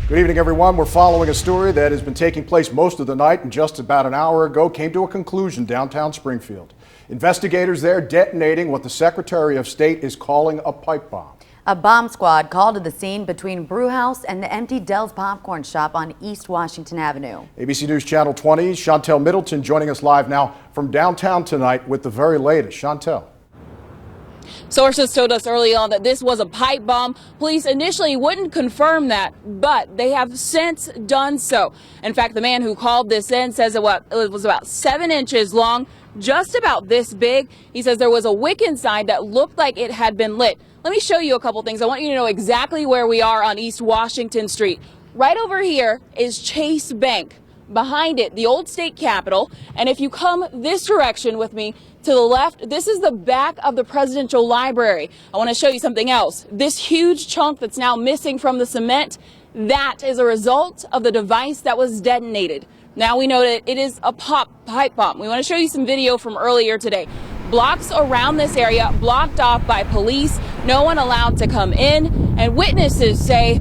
Good evening, everyone. We're following a story that has been taking place most of the night and just about an hour ago came to a conclusion downtown Springfield. Investigators there detonating what the Secretary of State is calling a pipe bomb. A bomb squad called to the scene between Brewhouse and the empty Dell's Popcorn Shop on East Washington Avenue. ABC News Channel 20's Chantel Middleton joining us live now from downtown tonight with the very latest. Chantel. Sources told us early on that this was a pipe bomb. Police initially wouldn't confirm that, but they have since done so. In fact, the man who called this in says it was about 7 inches long, just about this big. He says there was a wick inside that looked like it had been lit. Let me show you a couple things. I want you to know exactly where we are on East Washington Street. Right over here is Chase Bank. Behind it, the old state capitol. And if you come this direction with me to the left, this is the back of the presidential library. I want to show you something else. This huge chunk that's now missing from the cement, that is a result of the device that was detonated. Now we know that it is a pipe bomb. We want to show you some video from earlier today. Blocks around this area blocked off by police, no one allowed to come in, and witnesses say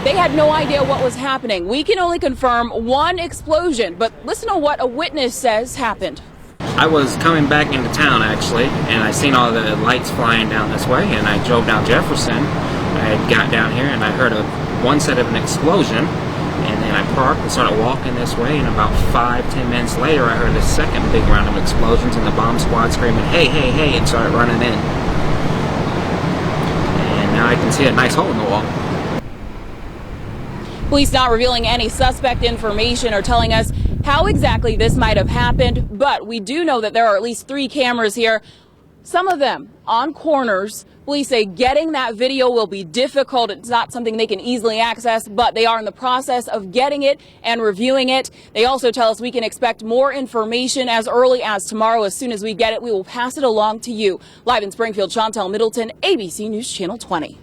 they had no idea what was happening. We can only confirm one explosion, but listen to what a witness says happened. I was coming back into town actually, and I seen all the lights flying down this way, and I drove down Jefferson. I got down here and I heard one set of an explosion, and then I parked and started walking this way, and about 5-10 minutes later I heard a second big round of explosions and the bomb squad screaming, "Hey, hey, hey," and started running in. And now I can see a nice hole in the wall. Police not revealing any suspect information or telling us how exactly this might have happened, but we do know that there are at least 3 cameras here, some of them on corners. Police say getting that video will be difficult. It's not something they can easily access, but they are in the process of getting it and reviewing it. They also tell us we can expect more information as early as tomorrow. As soon as we get it, we will pass it along to you. Live in Springfield, Chantel Middleton, ABC News Channel 20.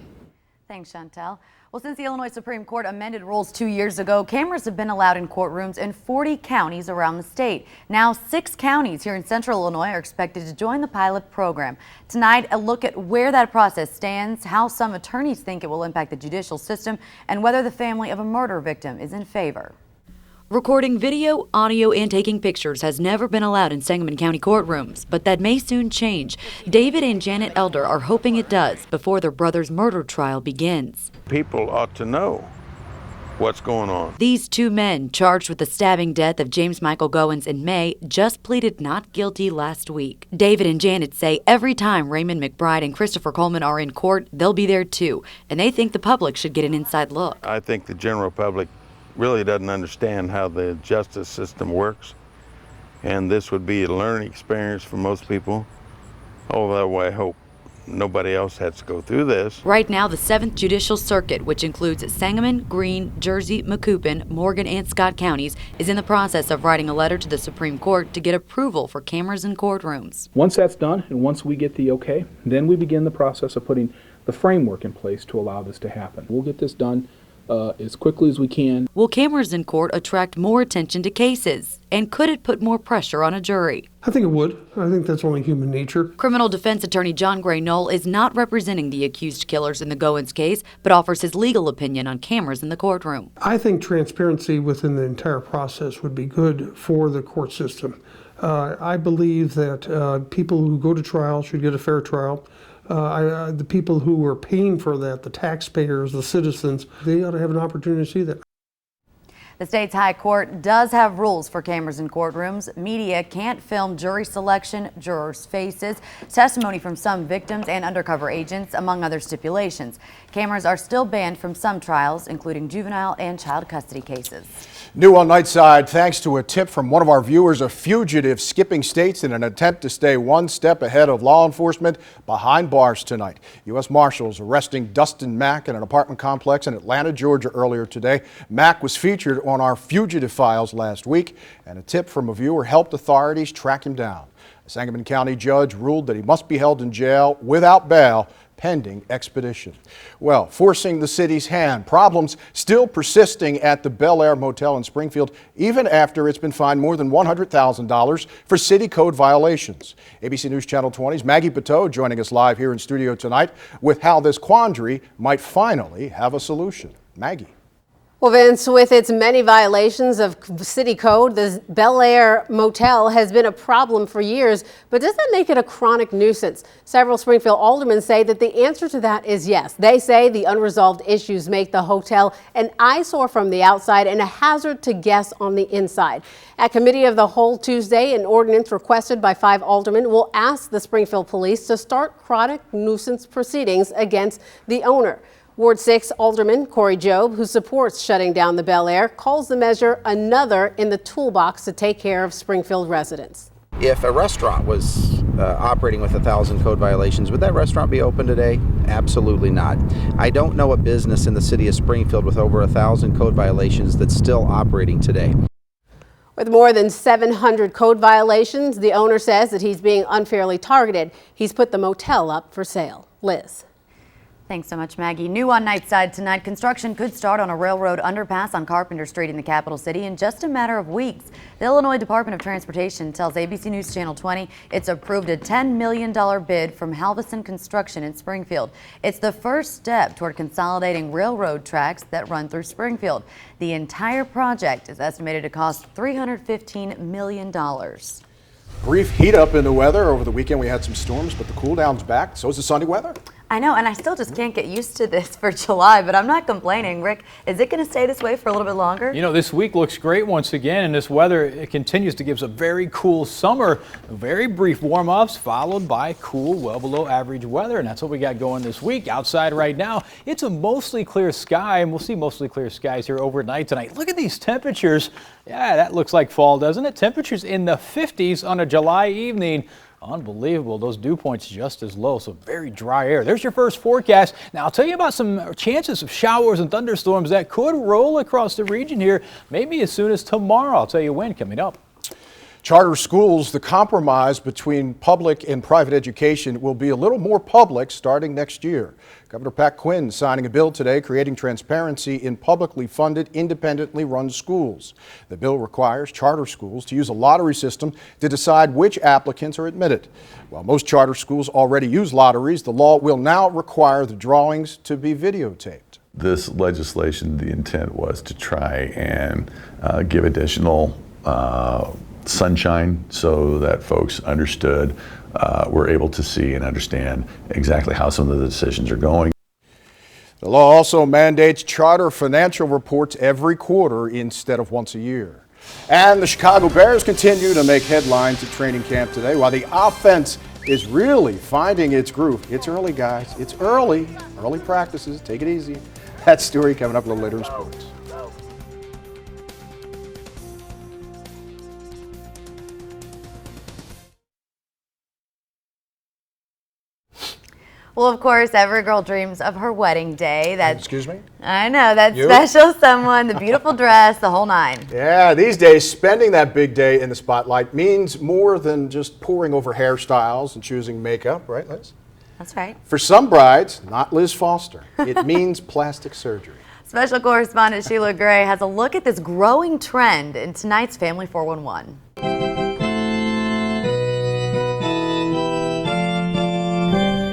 Thanks, Chantel. Well, since the Illinois Supreme Court amended rules 2 years ago, cameras have been allowed in courtrooms in 40 counties around the state. Now, 6 counties here in central Illinois are expected to join the pilot program. Tonight, a look at where that process stands, how some attorneys think it will impact the judicial system, and whether the family of a murder victim is in favor. Recording video, audio, and taking pictures has never been allowed in Sangamon County courtrooms, but that may soon change. David and Janet Elder are hoping it does before their brother's murder trial begins. People ought to know what's going on. These 2 men, charged with the stabbing death of James Michael Goins in May, just pleaded not guilty last week. David and Janet say every time Raymond McBride and Christopher Coleman are in court, they'll be there too, and they think the public should get an inside look. I think the general public really doesn't understand how the justice system works, and this would be a learning experience for most people, although I hope nobody else has to go through this. Right now, the 7th Judicial Circuit, which includes Sangamon, Greene, Jersey, Macoupin, Morgan, and Scott counties, is in the process of writing a letter to the Supreme Court to get approval for cameras in courtrooms. Once that's done, and once we get the okay, then we begin the process of putting the framework in place to allow this to happen. We'll get this done as quickly as we can. Will cameras in court attract more attention to cases? And could it put more pressure on a jury? I think it would. I think that's only human nature. Criminal defense attorney John Gray Knoll is not representing the accused killers in the Goins case, but offers his legal opinion on cameras in the courtroom. I think transparency within the entire process would be good for the court system. I believe that people who go to trial should get a fair trial. The people who are paying for that, the taxpayers, the citizens, they ought to have an opportunity to see that. The state's high court does have rules for cameras in courtrooms. Media can't film jury selection, jurors' faces, testimony from some victims and undercover agents, among other stipulations. Cameras are still banned from some trials, including juvenile and child custody cases. New on Nightside, thanks to a tip from one of our viewers, a fugitive skipping states in an attempt to stay one step ahead of law enforcement behind bars tonight. U.S. Marshals arresting Dustin Mack in an apartment complex in Atlanta, Georgia earlier today. Mack was featured on our fugitive files last week, and a tip from a viewer helped authorities track him down. A Sangamon County judge ruled that he must be held in jail without bail pending expedition. Well, forcing the city's hand. Problems still persisting at the Bel Air Motel in Springfield, even after it's been fined more than $100,000 for city code violations. ABC News Channel 20's Maggie Bateau joining us live here in studio tonight with how this quandary might finally have a solution. Maggie. Well, Vince, with its many violations of city code, the Bel Air Motel has been a problem for years, but does that make it a chronic nuisance? Several Springfield aldermen say that the answer to that is yes. They say the unresolved issues make the hotel an eyesore from the outside and a hazard to guests on the inside. At Committee of the Whole Tuesday, an ordinance requested by 5 aldermen will ask the Springfield Police to start chronic nuisance proceedings against the owner. Ward 6 Alderman Corey Jobe, who supports shutting down the Bel Air, calls the measure another in the toolbox to take care of Springfield residents. If a restaurant was operating with 1,000 code violations, would that restaurant be open today? Absolutely not. I don't know a business in the city of Springfield with over 1,000 code violations that's still operating today. With more than 700 code violations, the owner says that he's being unfairly targeted. He's put the motel up for sale. Liz. Thanks so much, Maggie. New on Nightside tonight, construction could start on a railroad underpass on Carpenter Street in the capital city in just a matter of weeks. The Illinois Department of Transportation tells ABC News Channel 20 it's approved a $10 million bid from Halverson Construction in Springfield. It's the first step toward consolidating railroad tracks that run through Springfield. The entire project is estimated to cost $315 million. Brief heat up in the weather. Over the weekend we had some storms, but the cool down's back. So is the sunny weather. I know, and I still just can't get used to this for July, but I'm not complaining. Rick, is it going to stay this way for a little bit longer? You know, this week looks great once again, and this weather, it continues to give us a very cool summer. Very brief warm-ups followed by cool, well below average weather, and that's what we got going this week. Outside right now, it's a mostly clear sky, and we'll see mostly clear skies here overnight tonight. Look at these temperatures. Yeah, that looks like fall, doesn't it? Temperatures in the 50s on a July evening. Unbelievable. Those dew points just as low, so very dry air. There's your first forecast. Now, I'll tell you about some chances of showers and thunderstorms that could roll across the region here, maybe as soon as tomorrow. I'll tell you when coming up. Charter schools, the compromise between public and private education will be a little more public starting next year. Governor Pat Quinn signing a bill today creating transparency in publicly funded, independently run schools. The bill requires charter schools to use a lottery system to decide which applicants are admitted. While most charter schools already use lotteries, the law will now require the drawings to be videotaped. This legislation, the intent was to try and give additional sunshine so that folks understood, were able to see and understand exactly how some of the decisions are going. The law also mandates charter financial reports every quarter instead of once a year. And the Chicago Bears continue to make headlines at training camp today while the offense is really finding its groove. It's early, guys. It's early. Early practices. Take it easy. That story coming up a little later in sports. Well, of course, every girl dreams of her wedding day. Excuse me? I know, that You? special someone, the beautiful dress, the whole nine. Yeah, these days, spending that big day in the spotlight means more than just poring over hairstyles and choosing makeup, right, Liz? That's right. For some brides, not Liz Foster, it means plastic surgery. Special correspondent Sheila Gray has a look at this growing trend in tonight's Family 411.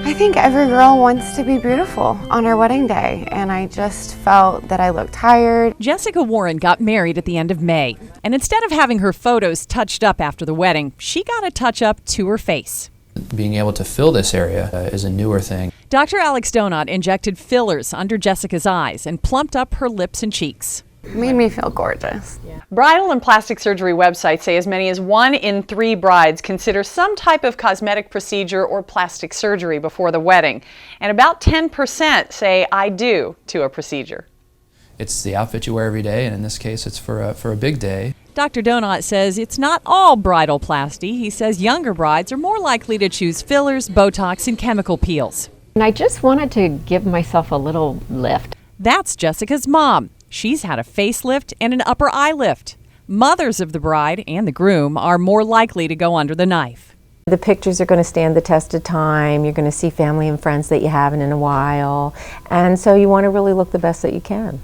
I think every girl wants to be beautiful on her wedding day, and I just felt that I looked tired. Jessica Warren got married at the end of May, and instead of having her photos touched up after the wedding, she got a touch-up to her face. Being able to fill this area is a newer thing. Dr. Alex Donat injected fillers under Jessica's eyes and plumped up her lips and cheeks. It made me feel gorgeous. Bridal and plastic surgery websites say as many as 1 in 3 brides consider some type of cosmetic procedure or plastic surgery before the wedding. And about 10% say I do to a procedure. It's the outfit you wear every day, and in this case it's for a big day. Dr. Donat says it's not all bridal plasty. He says younger brides are more likely to choose fillers, Botox, and chemical peels. And I just wanted to give myself a little lift. That's Jessica's mom. She's had a facelift and an upper eye lift. Mothers of the bride and the groom are more likely to go under the knife. The pictures are going to stand the test of time. You're going to see family and friends that you haven't in a while. And so you want to really look the best that you can.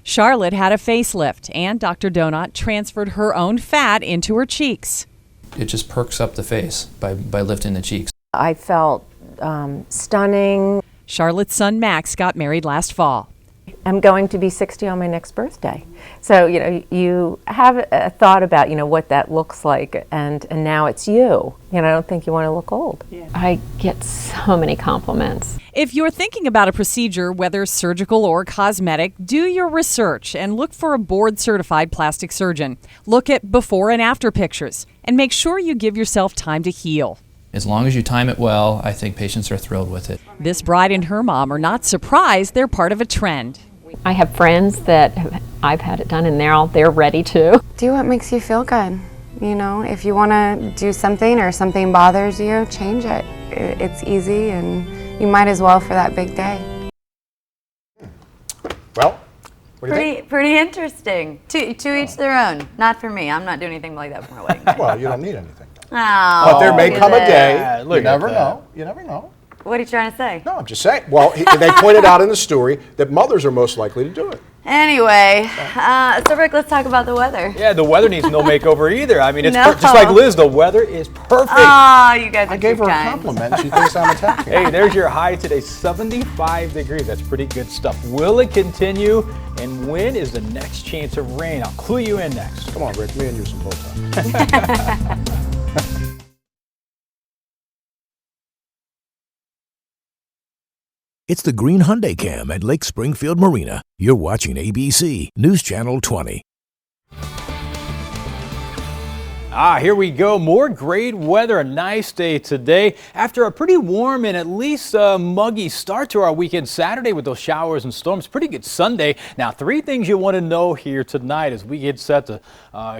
Charlotte had a facelift, and Dr. Donat transferred her own fat into her cheeks. It just perks up the face by lifting the cheeks. I felt stunning. Charlotte's son Max got married last fall. I'm going to be 60 on my next birthday. So, you have a thought about, what that looks like, and now it's you. I don't think you want to look old. I get so many compliments. If you're thinking about a procedure, whether surgical or cosmetic, do your research and look for a board-certified plastic surgeon. Look at before and after pictures and make sure you give yourself time to heal. As long as you time it well, I think patients are thrilled with it. This bride and her mom are not surprised they're part of a trend. I have friends that I've had it done and they're ready to. Do what makes you feel good. If you want to do something or something bothers you, change it. It's easy and you might as well for that big day. Well, what do you think? Pretty interesting. To each their own. Not for me. I'm not doing anything like that for my wedding day. Well, you don't need anything. Oh, But there may come a day, Look you never at that. know, you never know. What are you trying to say? No, I'm just saying. Well, they pointed out in the story that mothers are most likely to do it. Anyway, so Rick, let's talk about the weather. Yeah, the weather needs no makeover either. I mean, it's No. just like Liz, the weather is perfect. Oh, you guys are I gave too her a kind. compliment. She thinks I'm attacking. Hey, there's your high today, 75 degrees. That's pretty good stuff. Will it continue? And when is the next chance of rain? I'll clue you in next. Come on, Rick, me and you some bow tie. It's the Green Hyundai Cam at Lake Springfield Marina. You're watching ABC News Channel 20. Here we go. More great weather. A nice day today after a pretty warm and at least muggy start to our weekend Saturday with those showers and storms. Pretty good Sunday. Now, 3 things you want to know here tonight as we get set to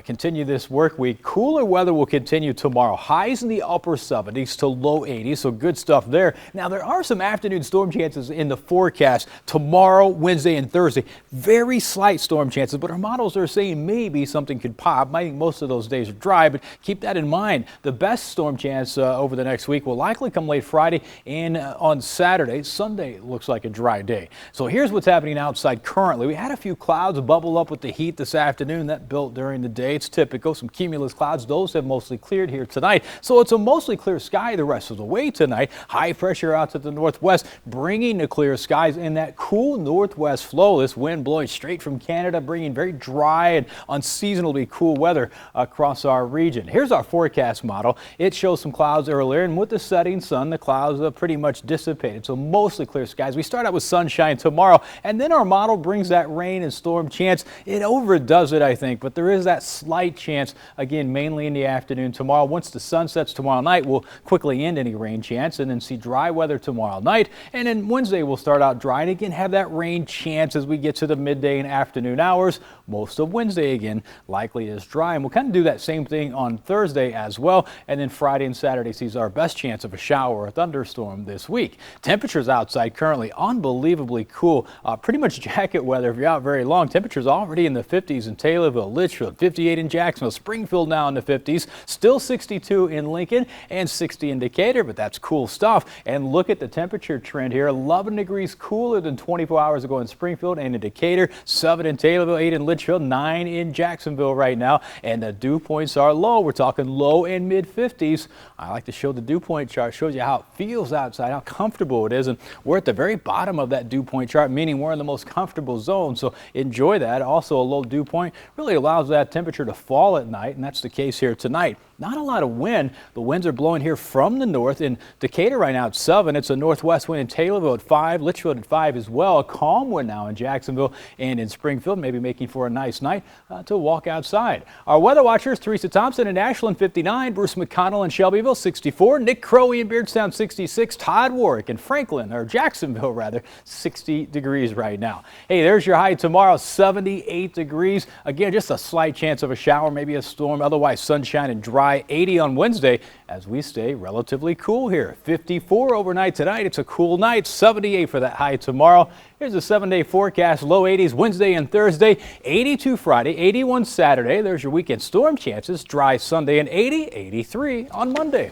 continue this work week. Cooler weather will continue tomorrow. Highs in the upper 70s to low 80s, so good stuff there. Now, there are some afternoon storm chances in the forecast tomorrow, Wednesday, and Thursday. Very slight storm chances, but our models are saying maybe something could pop. I think most of those days are dry, but keep that in mind. The best storm chance over the next week will likely come late Friday and on Saturday. Sunday looks like a dry day. So here's what's happening outside currently. We had a few clouds bubble up with the heat this afternoon. That built during the day. It's typical. Some cumulus clouds. Those have mostly cleared here tonight. So it's a mostly clear sky the rest of the way tonight. High pressure out to the northwest, bringing the clear skies in that cool northwest flow. This wind blowing straight from Canada, bringing very dry and unseasonably cool weather across our region. Here's our forecast model. It shows some clouds earlier, and with the setting sun, the clouds are pretty much dissipated. So mostly clear skies. We start out with sunshine tomorrow, and then our model brings that rain and storm chance. It overdoes it, I think, but there is that slight chance, again, mainly in the afternoon tomorrow. Once the sun sets tomorrow night, we'll quickly end any rain chance and then see dry weather tomorrow night. And then Wednesday, we'll start out dry and again have that rain chance as we get to the midday and afternoon hours. Most of Wednesday, again, likely is dry, and we'll kind of do that same thing on Thursday as well, and then Friday and Saturday sees our best chance of a shower or a thunderstorm this week. Temperatures outside currently unbelievably cool, pretty much jacket weather if you're out very long. Temperatures already in the 50s in Taylorville, Litchfield, 58 in Jacksonville, Springfield now in the 50s, still 62 in Lincoln and 60 in Decatur, but that's cool stuff. And look at the temperature trend here, 11 degrees cooler than 24 hours ago in Springfield and in Decatur, 7 in Taylorville, 8 in Litchfield, 9 in Jacksonville right now, and the dew points are low. We're talking low and mid 50s. I like to show the dew point chart. Shows you how it feels outside, how comfortable it is. And we're at the very bottom of that dew point chart, meaning we're in the most comfortable zone. So enjoy that. Also, a low dew point really allows that temperature to fall at night, and that's the case here tonight. Not a lot of wind. The winds are blowing here from the north. In Decatur right now it's 7. It's a northwest wind in Taylorville at 5, Litchfield at 5 as well. A calm wind now in Jacksonville and in Springfield, maybe making for a nice night to walk outside. Our weather watchers, Teresa Thompson in Ashland 59, Bruce McConnell in Shelbyville 64, Nick Crowley in Beardstown 66, Todd Warwick in Franklin, or Jacksonville rather, 60 degrees right now. Hey, there's your high tomorrow, 78 degrees. Again, just a slight chance of a shower, maybe a storm, otherwise sunshine and dry. 80 on Wednesday as we stay relatively cool here. 54 overnight tonight. It's a cool night. 78 for that high tomorrow. Here's a 7-day forecast. Low 80s Wednesday and Thursday. 82 Friday. 81 Saturday. There's your weekend storm chances. Dry Sunday and 80. 83 on Monday.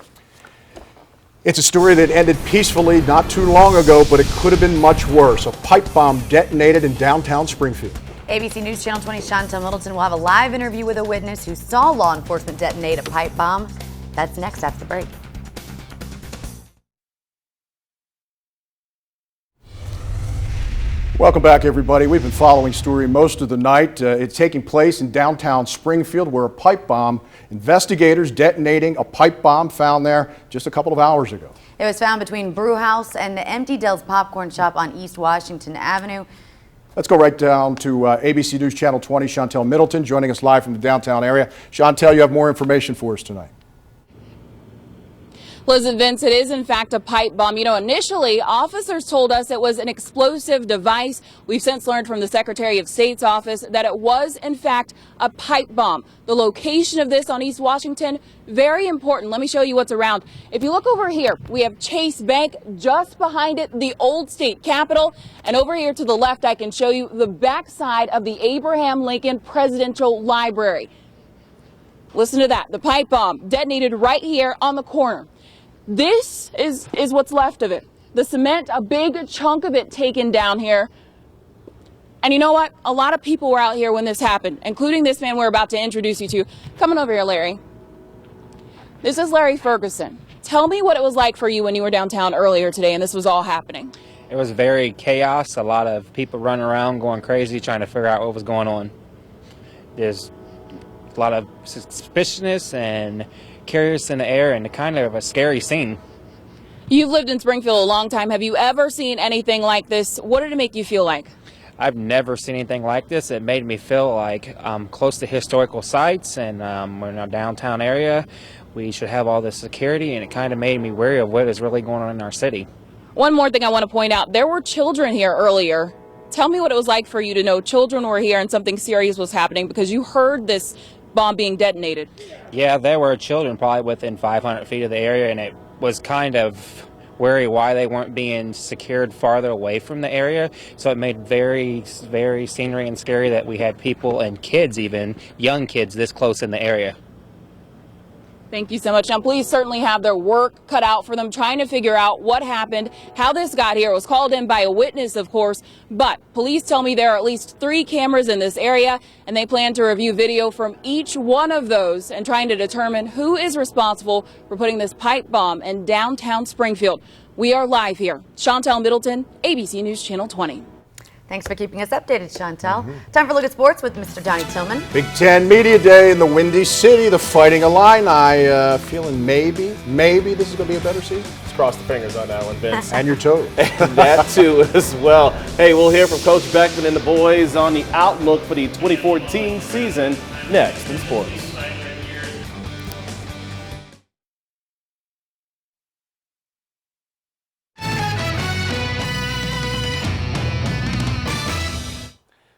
It's a story that ended peacefully not too long ago, but it could have been much worse. A pipe bomb detonated in downtown Springfield. ABC News Channel 20 Chantel Middleton will have a live interview with a witness who saw law enforcement detonate a pipe bomb. That's next after the break. Welcome back, everybody. We've been following story most of the night. It's taking place in downtown Springfield, where a pipe bomb, investigators detonating a pipe bomb found there just a couple of hours ago. It was found between Brew House and the Empty Dell's Popcorn Shop on East Washington Avenue. Let's go right down to ABC News Channel 20, Chantel Middleton, joining us live from the downtown area. Chantel, you have more information for us tonight. Liz and Vince, it is in fact a pipe bomb. You know, initially, officers told us it was an explosive device. We've since learned from the Secretary of State's office that it was in fact a pipe bomb. The location of this on East Washington, very important. Let me show you what's around. If you look over here, we have Chase Bank, just behind it, the old state capitol. And over here to the left, I can show you the backside of the Abraham Lincoln Presidential Library. Listen to that. The pipe bomb detonated right here on the corner. This is what's left of it. The cement, a big chunk of it taken down here. And you know what? A lot of people were out here when this happened, including this man we're about to introduce you to. Coming over here, Larry. This is Larry Ferguson. Tell me what it was like for you when you were downtown earlier today and this was all happening. It was very chaos, a lot of people running around going crazy trying to figure out what was going on. There's a lot of suspiciousness and curious in the air and kind of a scary scene. You've lived in Springfield a long time. Have you ever seen anything like this? What did it make you feel like? I've never seen anything like this. It made me feel like I'm close to historical sites and we're in a downtown area. We should have all this security, and it kind of made me wary of what is really going on in our city. One more thing I want to point out. There were children here earlier. Tell me what it was like for you to know children were here and something serious was happening because you heard this bomb being detonated. Yeah, there were children probably within 500 feet of the area, and it was kind of wary why they weren't being secured farther away from the area. So it made very, very scenery and scary that we had people and kids, even young kids, this close in the area. Thank you so much. Now, police certainly have their work cut out for them trying to figure out what happened, how this got here. It was called in by a witness, of course, but police tell me there are at least 3 cameras in this area, and they plan to review video from each one of those and trying to determine who is responsible for putting this pipe bomb in downtown Springfield. We are live here. Chantel Middleton, ABC News Channel 20. Thanks for keeping us updated, Chantel. Time for a look at sports with Mr. Donnie Tillman. Big Ten Media Day in the Windy City. The Fighting Illini feeling maybe this is going to be a better season. Let's cross the fingers on that one, Vince. And your toes. And that too as well. Hey, we'll hear from Coach Beckman and the boys on the outlook for the 2014 season next in sports.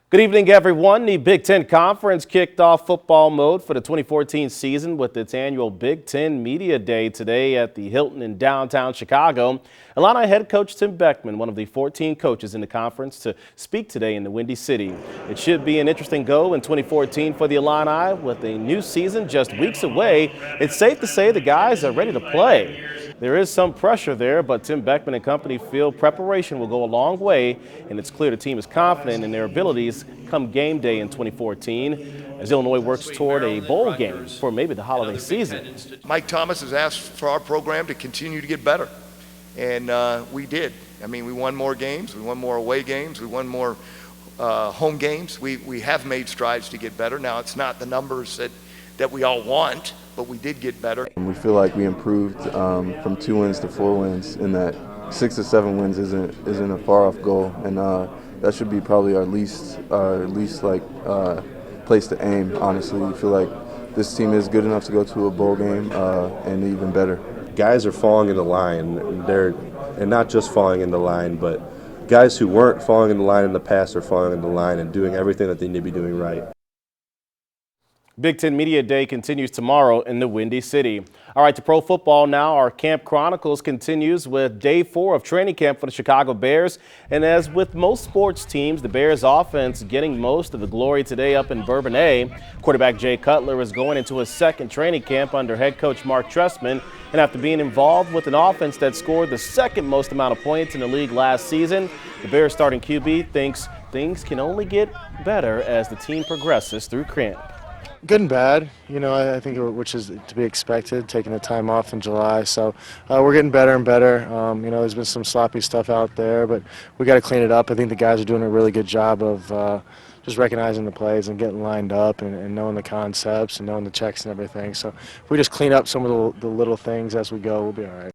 Good evening, everyone. The Big Ten Conference kicked off football mode for the 2014 season with its annual Big Ten Media Day today at the Hilton in downtown Chicago. Illini head coach Tim Beckman, one of the 14 coaches in the conference, to speak today in the Windy City. It should be an interesting go in 2014 for the Illini. With a new season just weeks away, it's safe to say the guys are ready to play. There is some pressure there, but Tim Beckman and company feel preparation will go a long way, and it's clear the team is confident in their abilities come game day in 2014 as Illinois works toward a bowl game for maybe the holiday season. Mike Thomas has asked for our program to continue to get better, and we did. I mean, we won more games, we won more away games, we won more home games. We have made strides to get better. Now, it's not the numbers that we all want, but we did get better. We feel like we improved from 2 wins to 4 wins, and that 6 to 7 wins isn't a far off goal, and that should be probably our least place to aim. Honestly, we feel like this team is good enough to go to a bowl game, and even better. Guys are falling in the line, and not just falling in the line, but guys who weren't falling in the line in the past are falling in the line and doing everything that they need to be doing right. Big Ten Media Day continues tomorrow in the Windy City. All right, to pro football now. Our Camp Chronicles continues with day 4 of training camp for the Chicago Bears. And as with most sports teams, the Bears offense getting most of the glory today up in Bourbonnais. Quarterback Jay Cutler is going into his second training camp under head coach Mark Trestman. And after being involved with an offense that scored the second most amount of points in the league last season, the Bears starting QB thinks things can only get better as the team progresses through camp. Good and bad, you know, I think, which is to be expected, taking the time off in July. So we're getting better and better. You know, there's been some sloppy stuff out there, but we got to clean it up. I think the guys are doing a really good job of just recognizing the plays and getting lined up and knowing the concepts and knowing the checks and everything. So if we just clean up some of the little things as we go, we'll be all right.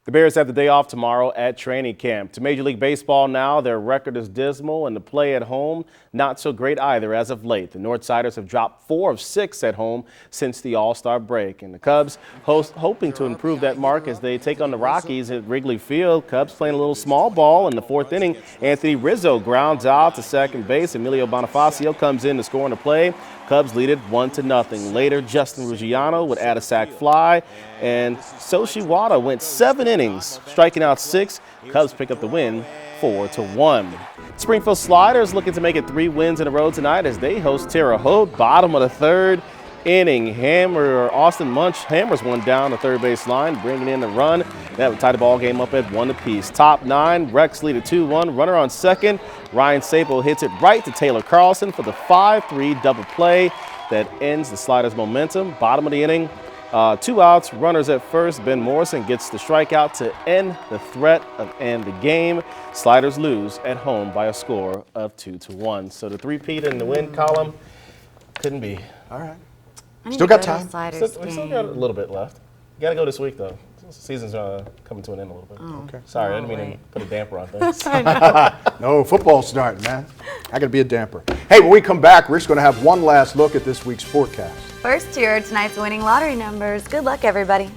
The Bears have the day off tomorrow at training camp. To Major League Baseball now, their record is dismal, and the play at home not so great either as of late. The Northsiders have dropped 4 of 6 at home since the All-Star break, and the Cubs hoping to improve that mark as they take on the Rockies at Wrigley Field. Cubs playing a little small ball in the 4th inning. Anthony Rizzo grounds out to second base. Emilio Bonifacio comes in to score on the play. Cubs lead it 1-0. Later, Justin Ruggiano would add a sac fly, and Soshiwada went 7 innings, striking out 6. Cubs pick up the win 4-1. Springfield Sliders looking to make it 3 wins in a row tonight as they host Terre Haute. Bottom of the 3rd inning, Austin Munch hammers one down the third base line, bringing in the run. That would tie the ball game up at 1 apiece. Top 9, Rex lead at 2-1. Runner on second. Ryan Sapo hits it right to Taylor Carlson for the 5-3 double play that ends the Sliders' momentum. Bottom of the inning, 2 outs, runners at first. Ben Morrison gets the strikeout to end the threat of end the game. Sliders lose at home by a score of 2-1. So the three-peat in the win column couldn't be. All right. Still got time. We still got a little bit left. You got to go this week, though. Season's coming to an end a little bit. Oh, okay. Sorry, I didn't mean to put a damper on things. No, football's starting, man. I got to be a damper. Hey, when we come back, we're just going to have one last look at this week's forecast. First, here are tonight's winning lottery numbers. Good luck, everybody.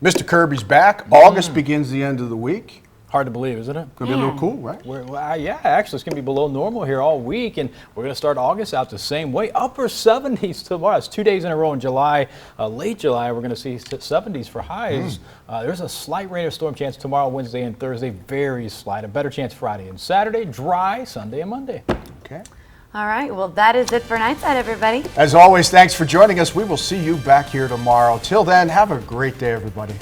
Mr. Kirby's back. August begins the end of the week. Hard to believe, isn't it? Going to be a little cool, right? Yeah, actually, it's going to be below normal here all week, and we're going to start August out the same way. Upper 70s tomorrow. It's 2 days in a row in July. Late July, we're going to see 70s for highs. There's a slight rain or storm chance tomorrow, Wednesday, and Thursday. Very slight. A better chance Friday and Saturday. Dry Sunday and Monday. Okay. All right, well, that is it for Nightside, everybody. As always, thanks for joining us. We will see you back here tomorrow. Till then, have a great day, everybody.